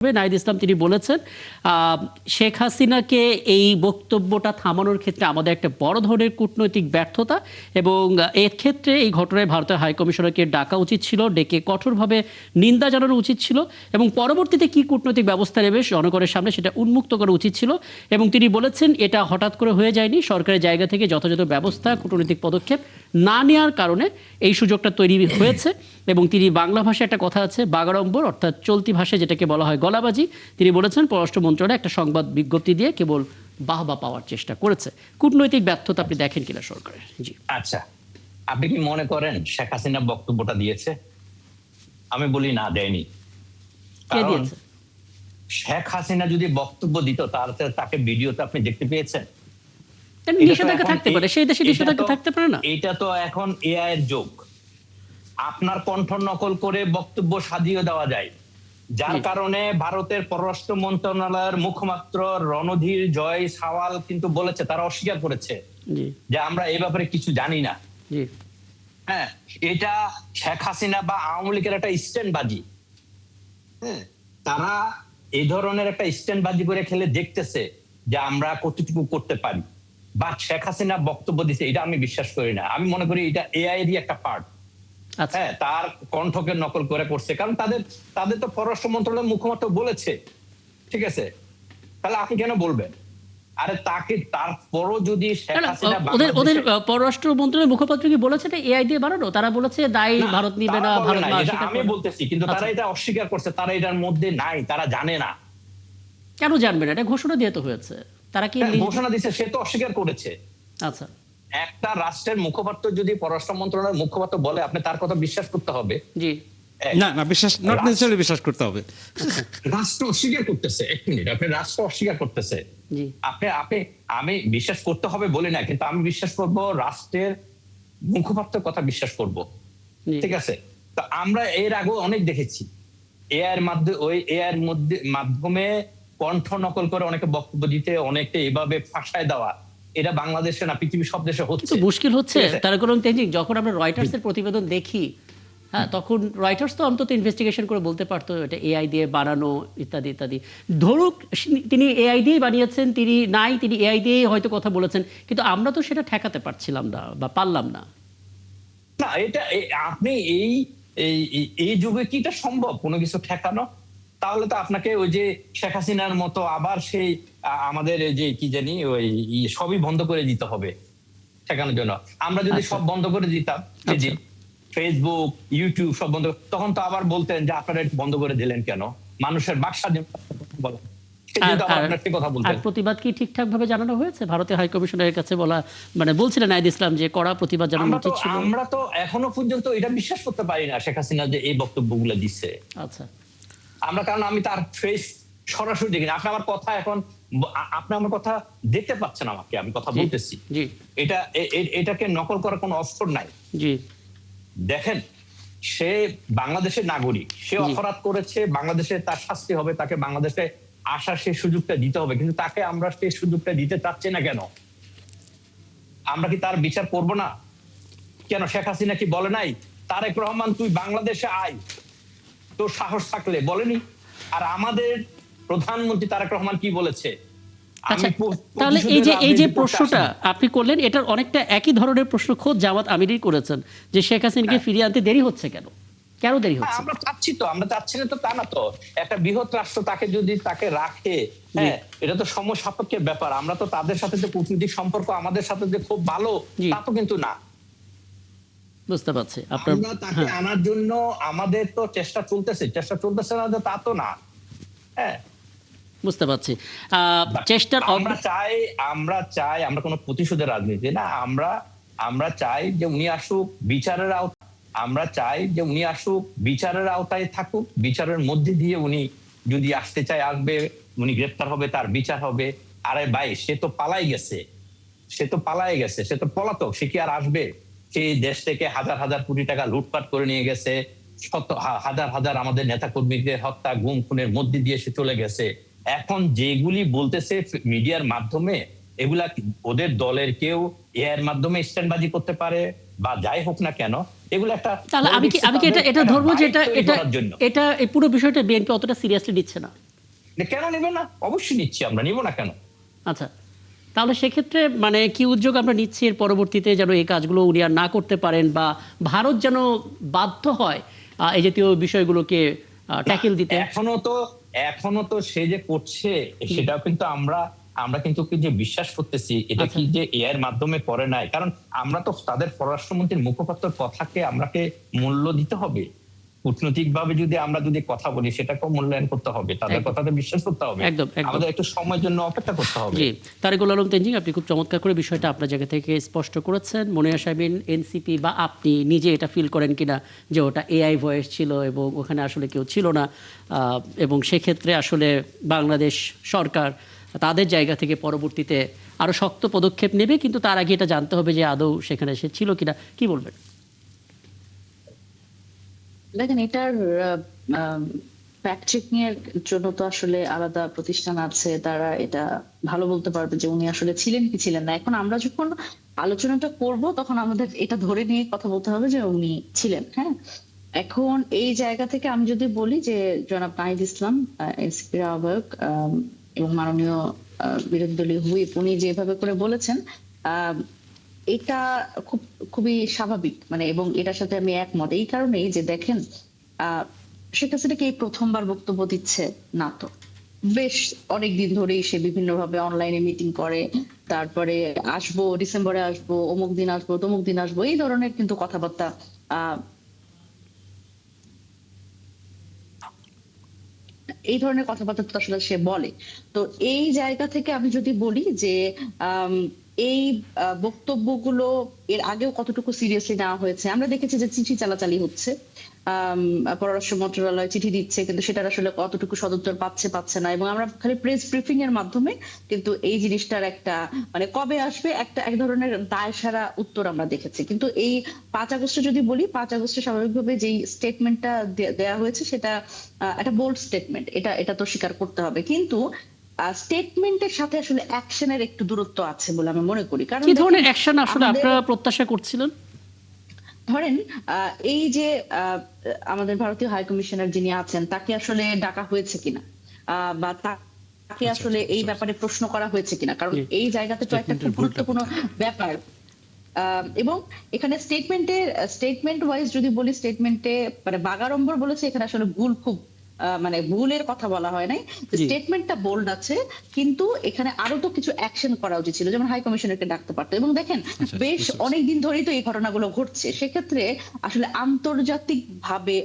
নাহিদ ইসলাম তিনি বলেছেন শেখ হাসিনাকে এই বক্তব্যটা থামানোর ক্ষেত্রে আমাদের একটা বড় ধরনের কূটনৈতিক ব্যর্থতা এবং এর ক্ষেত্রে এই ঘটনায় ভারতের হাইকমিশনারকে ডাকা উচিত ছিল, ডেকে কঠোরভাবে নিন্দা জানানো উচিত ছিল এবং পরবর্তীতে কি কূটনৈতিক ব্যবস্থা নেবে জনগণের সামনে সেটা উন্মুক্ত করা উচিত ছিল। এবং তিনি বলেছেন এটা হঠাৎ করে হয়ে যায়নি, সরকারের জায়গা থেকে যথাযথ ব্যবস্থা কূটনৈতিক পদক্ষেপ না নেওয়ার কারণে এই সুযোগটা তৈরি হয়েছে। এবং তিনি বাংলা ভাষায় একটা কথা আছে বাগাড়ম্বর, অর্থাৎ চলতি ভাষায় যেটাকে বলা হয় গলাবাজি, তিনি বলেছেন পররাষ্ট্র মন্ত্রণালয় একটা সংবাদ বিজ্ঞপ্তি দিয়ে কেবল বাহবা পাওয়ার চেষ্টা করেছে। কূটনৈতিক ব্যর্থতা আপনি দেখেন কিনা সরকারের? জি, আচ্ছা, আপনি কি মনে করেন শেখ হাসিনা বক্তব্যটা দিয়েছে? আমি বলি না, দেয়নি। কে দিয়েছে? শেখ হাসিনা যদি বক্তব্য দিত তাহলে তাকে ভিডিওতে আপনি দেখতে পেয়েছেন? নিষেধাজ্ঞা থাকতে পারে, সেই দেশে নিষেধাজ্ঞা থাকতে পারে না। এটা তো এখন এআই এর যুগ। আপনার কণ্ঠ নকল করে বক্তব্য সাজিয়ে দেওয়া যায়, যার কারণে ভারতের পররাষ্ট্র মন্ত্রণালয়ের মুখপাত্র রণধীর জয় সাওয়াল কিন্তু বলেছে, তারা অস্বীকার করেছে যে আমরা এই ব্যাপারে কিছু জানি না। হ্যাঁ, এটা শেখ হাসিনা বা আওয়ামী লীগের একটা স্ট্যান্ডবাজি। হ্যাঁ, তারা এই ধরনের একটা স্ট্যান্ডবাজি করে খেলে দেখতেছে যে আমরা কতটুকু করতে পারি। বা শেখ হাসিনা বক্তব্য দিচ্ছে, এটা আমি বিশ্বাস করি না। আমি মনে করি এটা এআই এরই একটা পার্ট। হ্যাঁ, তার কণ্ঠকে নকল করে করছে, কারণ তাদের তো পররাষ্ট্র মন্ত্রণালয়ের মুখপাত্র বলেছে, ঠিক আছে? তাহলে আপনি কেন বলবেন? আরে তাকে তারপরও যদি শেখ হাসিনা ওদের পররাষ্ট্র মন্ত্রণালয়ের মুখপাত্র কি বলেছে এটা এআই দিয়ে বানানো? তারা বলেছে দায়ী ভারত নিবে না, ভারত আমি বলতেছি, কিন্তু তারা এটা অস্বীকার করছে, তারা এটার মধ্যে নাই, তারা জানে না। কেন জানবে না? এটা ঘোষণা দিয়ে তো হয়েছে। তারা কি ঘোষণা দিয়েছে, সে তো অস্বীকার করেছে। আচ্ছা, একটা রাষ্ট্রের মুখপাত্র যদি পররাষ্ট্র মন্ত্রণালয়ের মুখপাত্র বলে, আপনি তার কথা বিশ্বাস করতে হবে? জি না, বিশ্বাস নট নেসেসারি বিশ্বাস করতে হবে। রাষ্ট্র অস্বীকার করতেছে, এক মিনিট, আপনি রাষ্ট্র অস্বীকার করতেছে, আমি বিশ্বাস করতে হবে বলি না, কিন্তু আমি বিশ্বাস করব রাষ্ট্রের মুখপাত্রের কথা বিশ্বাস করব, ঠিক আছে? তো আমরা এর আগে অনেক দেখেছি এআইয়ের মাধ্যমে কণ্ঠ নকল করে অনেকে বক্তব্য দিতে, অনেকে এভাবে ফাঁসায় দেওয়া। এটা বাংলাদেশে না, পৃথিবীর সব দেশে হচ্ছে। মুশকিল হচ্ছে তার কারণ যখন আমরা রয়টার্সের প্রতিবেদন দেখি, হ্যাঁ, তখন রয়টার্স তো অন্তত ইনভেস্টিগেশন করে বলতে পারতো এটা এআই দিয়ে বানানো ইত্যাদি ইত্যাদি। ধরুক তিনি এআই দিয়ে বানিয়েছেন, তিনি এআই দিয়ে হয়তো কথা বলেছেন, কিন্তু আমরা তো সেটা ঠেকাতে পারছিলাম না বা পারলাম না। না, এটা আপনি এই যুগে কি এটা সম্ভব কোনো কিছু ঠেকানো? তাহলে তো আপনাকে ওই যে শেখ হাসিনার মতো আবার সেই আমাদের যে কি জানি ওই সবই বন্ধ করে দিতে হবে ঠেকানোর জন্য। আমরা যদি সব বন্ধ করে দিতাম, ফেসবুক, ইউটিউব সব বন্ধ, তখন তো আবার বলতেন যে আপনারা বন্ধ করে দিলেন কেন? মানুষের বাক স্বাধীনতা বলা, প্রতিবাদ কি ঠিকঠাক ভাবে জানানো হয়েছে ভারতের হাইকমিশনারের কাছে? বলছিলেন নাহিদ ইসলাম যে কড়া প্রতিবাদ জানানো উচিত ছিল। আমরা তো এখনো পর্যন্ত এটা বিশ্বাস করতে পারি না শেখ হাসিনা যে এই বক্তব্যগুলো দিচ্ছে। আচ্ছা, কারণ আমি তার ফেস সরাসরি দেখি না। আপনি আমার কথা দেখতে পাচ্ছেন, আমাকে আমি কথা বলতেছি, এটাকে নকল করার কোনো অস্ত্র নাই। দেখেন, সে বাংলাদেশের নাগরিক, সে অপরাধ করেছে, বাংলাদেশে তার শাস্তি হবে, তাকে বাংলাদেশে আসার সেই সুযোগটা দিতে হবে, কিন্তু তাকে আমরা সেই সুযোগটা দিতে চাচ্ছি না কেন? আমরা কি তার বিচার করব না কেন? শেখ হাসিনা কি বলে নাই তারেক রহমান তুই বাংলাদেশে আয়, তোর সাহস থাকলে? বলেনি? আর আমাদের প্রধানমন্ত্রী তারেক রহমান কি বলেছে? তাহলে এই যে প্রশ্নটা আপনি করলেন, এটার অনেকটা একই ধরনের প্রশ্ন খোদ জামাত আমিরই করেছেন যে শেখ হাসিনাকে ফিরিয়ে আনতে দেরি হচ্ছে কেন? কেন দেরি হচ্ছে? আমরা চাচ্ছি না তো তা না তো। একটা বৃহৎ রাষ্ট্র তাকে রাখে, হ্যাঁ, এটা তো সময় সাপেক্ষের ব্যাপার। আমরা তো তাদের সাথে যে কূটনৈতিক সম্পর্ক আমাদের সাথে যে খুব ভালো, তা তো কিন্তু না। বুঝতে পারছি। আমরা তাকে আনার জন্য আমাদের তো চেষ্টা চলতেছে না, তা তো না। হ্যাঁ, বুঝতে পারছি। চেষ্টার আমরা চাই আমরা কোনো প্রতিশোধের রাজনীতি না। আমরা চাই যে উনি আসুক বিচারের আওতায়। আমরা চাই যে উনি আসুক বিচারের আওতায় থাকুক, বিচারের মধ্যে দিয়ে উনি যদি আসতে চায় আসবে, উনি গ্রেফতার হবে, তার বিচার হবে। আরে ভাই, সে তো পালাই গেছে, সে তো পলাতক, সে কি আর আসবে? সেই দেশ থেকে হাজার হাজার কোটি টাকা লুটপাট করে নিয়ে গেছে, হাজার হাজার আমাদের নেতা কর্মীদের হত্যা, গুম খুনের মধ্যে দিয়ে সে চলে গেছে। এখন যেগুলি বলতেছে মিডিয়ার মাধ্যমে, এগুলা ওদের দলের কেউ এর মাধ্যমে স্ট্যান্ডবাজি করতে পারে বা যাই হোক না কেন, এগুলো একটা, তাহলে আমি কি এটা ধরবো যে এটা এই পুরো বিষয়টা বিএনপি অতটা সিরিয়াসলি নিচ্ছে না? কেন নেবে না? অবশ্যই নিচ্ছি, আমরা নিব না কেন? আচ্ছা, তাহলে সেক্ষেত্রে মানে কি উদ্যোগ আমরা নিচ্ছি এর পরবর্তীতে যেন এই কাজগুলো উনি আর না করতে পারেন, বা ভারত যেন বাধ্য হয় এই জাতীয় বিষয়গুলোকে ট্যাকেল দিতে? এখনো তো সে যে করছে সেটাও কিন্তু আমরা আমরা কিন্তু কি যে বিশ্বাস করতেছি এটা কি যে এআই এর মাধ্যমে করে নাই, কারণ আমরা তো তাদের পররাষ্ট্রমন্ত্রীর মুখপাত্রের কথাকে আমরাকে মূল্য দিতে হবে। কূটনৈতিক ভাবে আমরা যদি কথা বলি সেটাকেও মূল্যায়ন করতে হবে, তাদের কথাতে বিশ্বাস করতে হবে, একদম, একদম। আমাদের একটু সময়ের জন্য অপেক্ষা করতে হবে। জি, তারেকুল আলম তেনজিং, আপনি খুব চমৎকার করে বিষয়টা আপনার জায়গা থেকে স্পষ্ট করেছেন। মনিয়া শারমিন, এনসিপি বা আপনি নিজে এটা ফিল করেন কিনা যে ওটা এআই ভয়েস ছিল এবং ওখানে আসলে কেউ ছিল না, এবং সেক্ষেত্রে আসলে বাংলাদেশ সরকার তাদের জায়গা থেকে পরবর্তীতে আরো শক্ত পদক্ষেপ নেবে, কিন্তু তার আগে এটা জানতে হবে যে আদৌ সেখানে সে ছিল কিনা? কি বলবেন? দেখেন, এটার ফ্যাক্ট চেকিং এর জন্য তো আসলে আলাদা প্রতিষ্ঠান আছে, তারা এটা ভালো বলতে পারবে যে উনি আসলে ছিলেন কি ছিলেন না। এখন আমরা যখন আলোচনাটা করব তখন আমাদের এটা ধরে নিয়ে কথা বলতে হবে যে উনি ছিলেন। হ্যাঁ, এখন এই জায়গা থেকে আমি যদি বলি যে জনাব নাহিদ ইসলাম, এনসিপির আহ্বায়ক এবং মাননীয় বিরোধী দলীয় হুইপ, উনি যেভাবে করে বলেছেন এটা খুবই স্বাভাবিক, মানে, এবং এটার সাথে আমি একমত এই কারণেই যে দেখেন, শেখ হাসিনা কি এই প্রথমবার বক্তব্য দিচ্ছে না তো, বেশ অনেকদিন ধরেই সে বিভিন্ন ভাবে অনলাইনে মিটিং করে, তারপরে আসবো ডিসেম্বরে, আসবো অমুক দিন, আসবো তমুক দিন, আসবো, এই ধরনের কিন্তু কথাবার্তা এই ধরনের কথাবার্তা তো আসলে সে বলে। তো এই জায়গা থেকে আমি যদি বলি যে এই বক্তব্যগুলো এর আগেও কতটুকু সিরিয়াসলি নেওয়া হয়েছে, আমরা দেখেছি যে চিঠি চালাচালি হচ্ছে, পররাষ্ট্র মন্ত্রণালয় চিঠি দিচ্ছে, কিন্তু সেটার আসলে কতটুকু সদুত্তর পাচ্ছে না, এবং আমরা খালি প্রেস ব্রিফিং এর মাধ্যমে কিন্তু এই জিনিসটার একটা, মানে, কবে আসবে একটা এক ধরনের দায়সারা উত্তর আমরা দেখেছি। কিন্তু এই 5 আগস্টে যদি বলি, 5 আগস্টে স্বাভাবিকভাবে যেই স্টেটমেন্টটা দেয়া হয়েছে সেটা একটা বোল্ড স্টেটমেন্ট, এটা তো স্বীকার করতে হবে, কিন্তু স্টেটমেন্টের সাথে আসলে অ্যাকশনের একটু দূরত্ব আছে বলে আমি মনে করি। কারণ কি ধরনের অ্যাকশন আসলে আপনারা প্রত্যাশা করছিলেন? ধরেন, এই যে আমাদের ভারতীয় হাই কমিশনার যিনি আছেন তাকে আসলে ডাকা হয়েছে কিনা, বা তাকে আসলে এই ব্যাপারে প্রশ্ন করা হয়েছে কিনা, কারণ এই জায়গাতে তো একটা খুব গুরুত্বপূর্ণ ব্যাপার। এবং এখানে স্টেটমেন্ট ওয়াইজ যদি বলি, স্টেটমেন্টে মানে বাগাড়ম্বর বলেছে, এখানে আসলে ভুল, খুব মানে ভুলের কথা বলা হয় নাই, স্টেটমেন্টটা বোল্ড আছে, কিন্তু এখানে আরো তো কিছু অ্যাকশন করা উচিত ছিল, যেমন হাই কমিশনারকে ডাকতে পারতো। এবং দেখেন, বেশ অনেকদিন ধরেই তো এই ঘটনাগুলো ঘটছে, সেক্ষেত্রে আসলে আন্তর্জাতিক ভাবে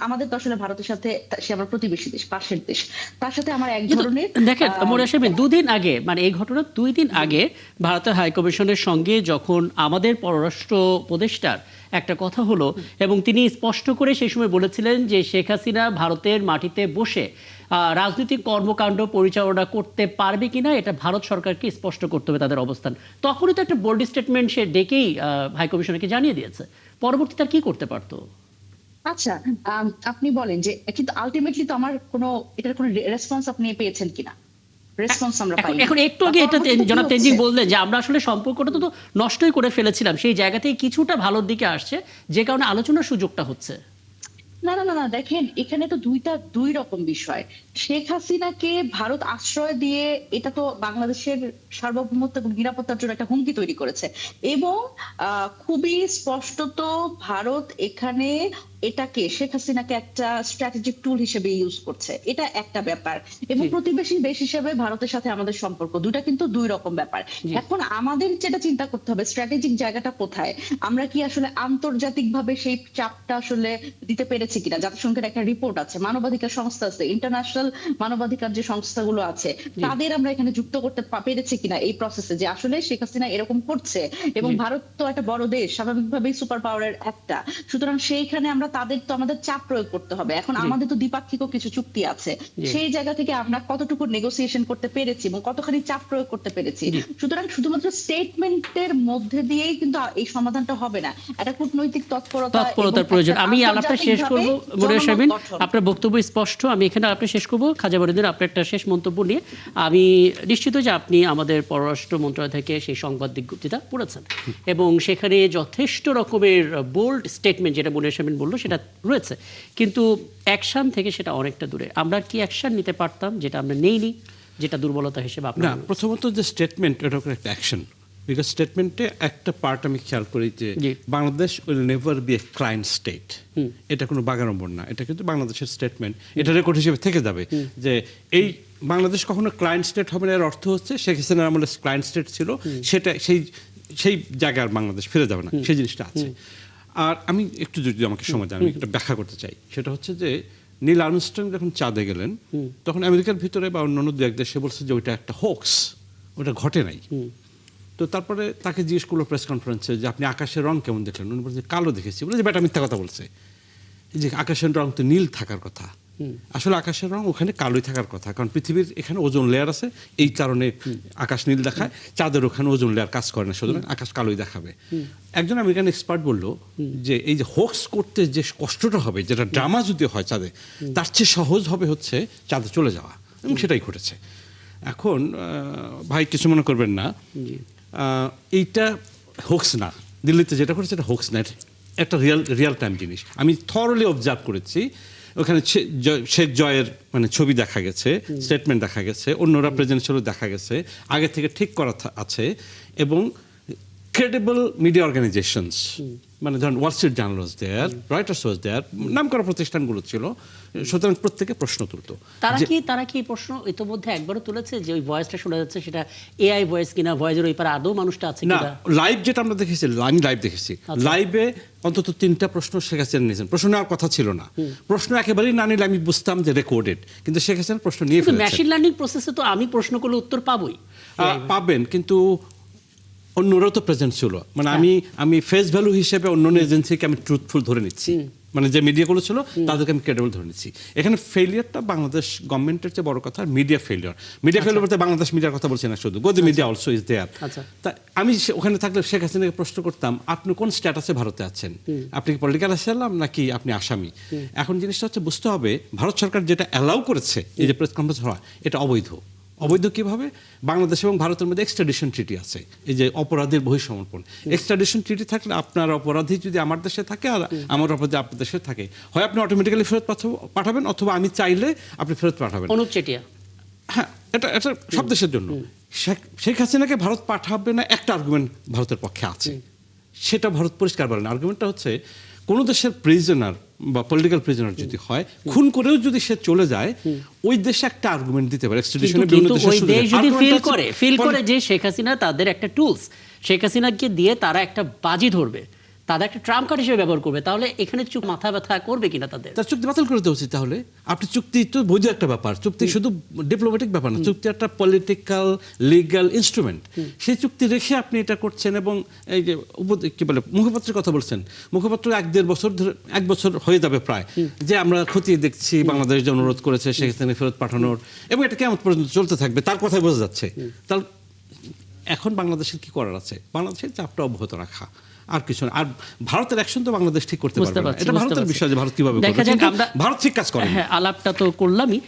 আমাদের তো আসলে ভারতের সাথে, সে আমার প্রতিবেশী দেশ, পাশের দেশ, তার সাথে আমার এক ধরনের, দেখেন মনিয়া শারমিন, 2 দিন আগে, মানে এই ঘটনার 2 দিন আগে ভারতের হাই কমিশনের সঙ্গে যখন আমাদের পররাষ্ট্র উপদেষ্টার একটা কথা হলো, এবং তিনি স্পষ্ট করে সেই সময় বলেছিলেন যে শেখ হাসিনা ভারতের মাটিতে বসে রাজনৈতিক কর্মকাণ্ড পরিচালনা করতে পারবে কিনা এটা ভারত সরকারকে স্পষ্ট করতে হবে তাদের অবস্থান। তখনই তো একটা বোল্ড স্টেটমেন্ট সে ডেকেই হাই কমিশনারকে জানিয়ে দিয়েছে, পরবর্তীতে আর কি করতে পারতো? আচ্ছা, আপনি বলেন যে, কিন্তু আলটিমেটলি তো আমার এটার কোনো রেসপন্স আপনি পেয়েছেন কিনা? রেসপন্স আমরা পাইনি। এখন একটু আগে এটা জনাব তেনজিং বললেন যে আমরা আসলে সম্পর্কটা তো নষ্টই করে ফেলেছিলাম, সেই জায়গা থেকে কিছুটা ভালোর দিকে আসছে, যে কারণে আলোচনার সুযোগটা হচ্ছে। না না না না, দেখেন, এখানে তো দুই রকম বিষয়। শেখ হাসিনাকে ভারত আশ্রয় দিয়ে এটা তো বাংলাদেশের সার্বভৌমত্ব এবং নিরাপত্তার জন্য একটা হুমকি তৈরি করেছে, এবং খুবই স্পষ্টত ভারত এখানে এটাকে, শেখ হাসিনাকে একটা স্ট্র্যাটেজিক টুল হিসেবে ইউজ করছে, এটা একটা ব্যাপার। এবং প্রতিবেশী দেশ হিসেবে ভারতের সাথে আমাদের সম্পর্ক, দুটা কিন্তু দুই রকম ব্যাপার। এখন আমাদের যেটা চিন্তা করতে হবে, স্ট্র্যাটেজিক জায়গাটা কোথায়, আমরা কি আসলে আন্তর্জাতিক ভাবে সেই চাপটা আসলে দিতে পেরেছি কিনা। জাতিসংঘের একটা রিপোর্ট আছে, মানবাধিকার সংস্থা আছে, ইন্টারন্যাশনাল মানবাধিকার যে সংস্থাগুলো আছে, তাদের আমরা এখানে যুক্ত করতে পেরেছি কিনা এই প্রসেসে, যে আসলে শেখ হাসিনা এরকম করছে। এবং ভারত তো একটা বড় দেশ, স্বাভাবিকভাবেই সুপার পাওয়ারের একটা, সুতরাং সেইখানে আমরা তাদের তো আমাদের চাপ প্রয়োগ করতে হবে। এখন আমাদের তো দ্বিপাক্ষিক কিছু চুক্তি আছে, সেই জায়গা থেকে আমরা কতটুকু নেগোসিয়েশন করতে পেরেছি এবং কতখানি চাপ প্রয়োগ করতে পেরেছি। সুতরাং শুধুমাত্র স্টেটমেন্টের মধ্যে দিয়েই কিন্তু এই সমাধানটা হবে না, এটা কূটনৈতিক তৎপরতার প্রয়োজন। আমি আলাপটা শেষ করবো মনিয়া শারমিন, আপনার বক্তব্য স্পষ্ট, আমি এখানে আপনি শেষ করবো। খাজা মঈনুদ্দিন, আপনার একটা শেষ মন্তব্য নিয়ে, আমি নিশ্চিত যে আপনি আমাদের পররাষ্ট্র মন্ত্রণালয় থেকে সেই সংবাদ বিজ্ঞপ্তিটা পড়েছেন, এবং সেখানে যথেষ্ট রকমের বোল্ড স্টেটমেন্ট, যেটা মনিয়া শারমিন বললো সেটা রয়েছে, কিন্তু অ্যাকশন থেকে সেটা অনেকটা দূরে। আমরা কি অ্যাকশন নিতে পারতাম যেটা আমরা নেইনি, যেটা দুর্বলতা হিসেবে না, আপনার? প্রথমত যে স্টেটমেন্ট, এটা একটা অ্যাকশন। বিকজ স্টেটমেন্টে একটা পার্ট আমি খেয়াল করি যে ji. Bangladesh will never be a client state. এটা কোনো বাগাড়ম্বর না, এটা কিন্তু বাংলাদেশের স্টেটমেন্ট, এটা রেকর্ড হিসেবে থেকে যাবে যে এই বাংলাদেশ কখনো ক্লায়েন্ট স্টেট হবে না। এর অর্থ হচ্ছে শেখ হাসিনার আমলে ক্লায়েন্ট স্টেট ছিল, সেটা সেই জায়গায় বাংলাদেশ ফিরে যাবে না, সেই জিনিসটা আছে। আর আমি একটু যদি আমাকে সময় দেন, আমি একটা ব্যাখ্যা করতে চাই। সেটা হচ্ছে যে নীল আর্মস্ট্রং যখন চাঁদে গেলেন, তখন আমেরিকার ভিতরে বা অন্যান্য দু এক দেশে বলছে যে ওইটা একটা হোক্স, ওটা ঘটে নাই। তো তারপরে তাকে জিজ্ঞেস করলো প্রেস কনফারেন্সে যে আপনি আকাশের রং কেমন দেখলেন? উনি বলছে কালো দেখেছি। বলে যে বেটা মিথ্যা কথা বলছে, এই যে আকাশের রং তো নীল থাকার কথা। আসলে আকাশের রং ওখানে কালোই থাকার কথা, কারণ পৃথিবীর এখানে ওজোন লেয়ার আছে, এই কারণে আকাশ নীল দেখায়। চাঁদের ওখানে ওজোন লেয়ার কাজ করে না, সুতরাং আকাশ কালোই দেখাবে। একজন আমেরিকান এক্সপার্ট বলল যে এই যে হোক্স করতে যে কষ্টটা হবে, যেটা ড্রামা যদি হয় চাঁদে, তার চেয়ে সহজ হবে হচ্ছে চাঁদে চলে যাওয়া, এবং সেটাই ঘটেছে। এখন ভাই কিছু মনে করবেন না, এইটা হোক্স না। দিল্লিতে যেটা করেছে এটা হোক্স না, এটা একটা রিয়াল টাইম জিনিস। আমি থরলি অবজার্ভ করেছি। ওখানে শেখ জয়ের মানে ছবি দেখা গেছে, স্টেটমেন্ট দেখা গেছে, অন্যরা প্রেজেন্ট ছিল দেখা গেছে, আগে থেকে ঠিক করা আছে। এবং ক্রেডিবল মিডিয়া অর্গানাইজেশনস, মানে ধরেন ওয়াল স্ট্রিট জার্নাল ওয়াজ দেয়ার, রয়টার্স ওয়াজ দেয়ার, নাম করা প্রতিষ্ঠানগুলো ছিল। সুতরাং প্রত্যেকে প্রশ্ন তুলতো। তারা কি প্রশ্ন ইতোমধ্যে একবারও তুলেছে যে ওই ভয়েসটা শোনা যাচ্ছে সেটা এআই ভয়েস কিনা, ভয়েসের ওই পারে আদৌ মানুষটা আছে না, কিনা? লাইভ যেটা আমরা দেখেছি, আমি লাইভ দেখেছি, লাইভে অন্তত 3টা প্রশ্ন শেখ হাসিনা নিয়েছেন। প্রশ্ন নেওয়ার কথা ছিল না, প্রশ্ন একেবারেই না নিলে আমি বুঝতাম যে রেকর্ডেড, কিন্তু শেখ হাসিনা প্রশ্ন নিয়ে ফেলেছেন। মেশিন লার্নিং প্রসেসে তো আমি প্রশ্ন করলে উত্তর পাবোই, পাবেন, কিন্তু অন্যরাও তো প্রেজেন্ট ছিল। মানে আমি ফেস ভ্যালু হিসেবে অন্য এজেন্সিকে আমি ট্রুথফুল ধরে নিচ্ছি, মানে যে মিডিয়াগুলো ছিল তাদেরকে আমি ক্রেডিবল ধরে নিচ্ছি। এখানে ফেলিয়ারটা বাংলাদেশ গভর্নমেন্টের চেয়ে বড় কথা মিডিয়া ফেলিয়ার। মিডিয়া ফেলিয়ার বলতে বাংলাদেশ মিডিয়ার কথা বলছি না শুধু, গদি মিডিয়া অলসো ইজ দেয়ার। তা আমি ওখানে থাকলে শেখ হাসিনাকে প্রশ্ন করতাম, আপনি কোন স্ট্যাটাসে ভারতে আছেন? আপনি কি পলিটিক্যাল অ্যাসাইলাম নাকি আপনি আসামি? এখন জিনিসটা হচ্ছে বুঝতে হবে, ভারত সরকার যেটা অ্যালাউ করেছে এই যে প্রেস কনফারেন্স হওয়া, এটা অবৈধ। অবৈধ কিভাবে? বাংলাদেশ এবং ভারতের মধ্যে এক্সট্রাডিশন ট্রিটি আছে, এই যে অপরাধীর বহিঃসমর্পণ। এক্সট্রাডিশন ট্রিটি থাকলে আপনার অপরাধী যদি আমার দেশে থাকে আর আমার অপরাধী আপনার দেশে থাকে, হয় আপনি অটোমেটিক্যালি ফেরত পাঠাবেন, অথবা আমি চাইলে আপনি ফেরত পাঠাবেন। অনুপ চেটিয়া, হ্যাঁ, এটা সব দেশের জন্য। শেখ হাসিনাকে ভারত পাঠাবে না, একটা আর্গুমেন্ট ভারতের পক্ষে আছে, সেটা ভারত পরিষ্কার বলেন। আর্গুমেন্টটা হচ্ছে কোন দেশের প্রিজনার বা পলিটিক্যাল প্রিজনার যদি হয়, খুন করেও যদি সে চলে যায়, ওই দেশে একটা আর্গুমেন্ট দিতে পারে এক্সট্রাডিশনের বিভিন্ন দেশের ওই দেশ যদি ফিল সুবিধা। করে যে শেখ হাসিনা তাদের একটা টুলস, শেখ হাসিনাকে দিয়ে তারা একটা বাজি ধরবে, তাদের একটা ট্রাম্প কার্ড হিসেবে ব্যবহার করবে, তাহলে এখানে মাথা ব্যথা করবে কিনা তাদের? তার চুক্তি বাতিল করে দেওয়া উচিত। তাহলে আপনি চুক্তি তো বৈধ একটা ব্যাপার, চুক্তি শুধু ডিপ্লোম্যাটিক ব্যাপার না, চুক্তি একটা পলিটিক্যাল লিগ্যাল ইনস্ট্রুমেন্ট। সেই চুক্তি রেখে আপনি এটা করছেন। এবং এই যে কি বলে মুখপাত্রের কথা বলছেন, মুখপাত্র 1-1.5 বছর ধরে, 1 বছর হয়ে যাবে প্রায়, যে আমরা খতিয়ে দেখছি, বাংলাদেশ যে অনুরোধ করেছে শেখ হাসিনা ফেরত পাঠানোর, এবং এটা কেমন পর্যন্ত চলতে থাকবে তার কথাই বোঝা যাচ্ছে। তাহলে এখন বাংলাদেশের কি করার আছে? বাংলাদেশের চাপটা অব্যাহত রাখা, আর কিছু না। আর ভারতের অ্যাকশন তো বাংলাদেশ ঠিক করতে পারবে না, এটা ভারতের বিষয় যে ভারত কিভাবে করবে। ভারত ঠিক কাজ করে। হ্যাঁ, আলাপটা তো করলামই।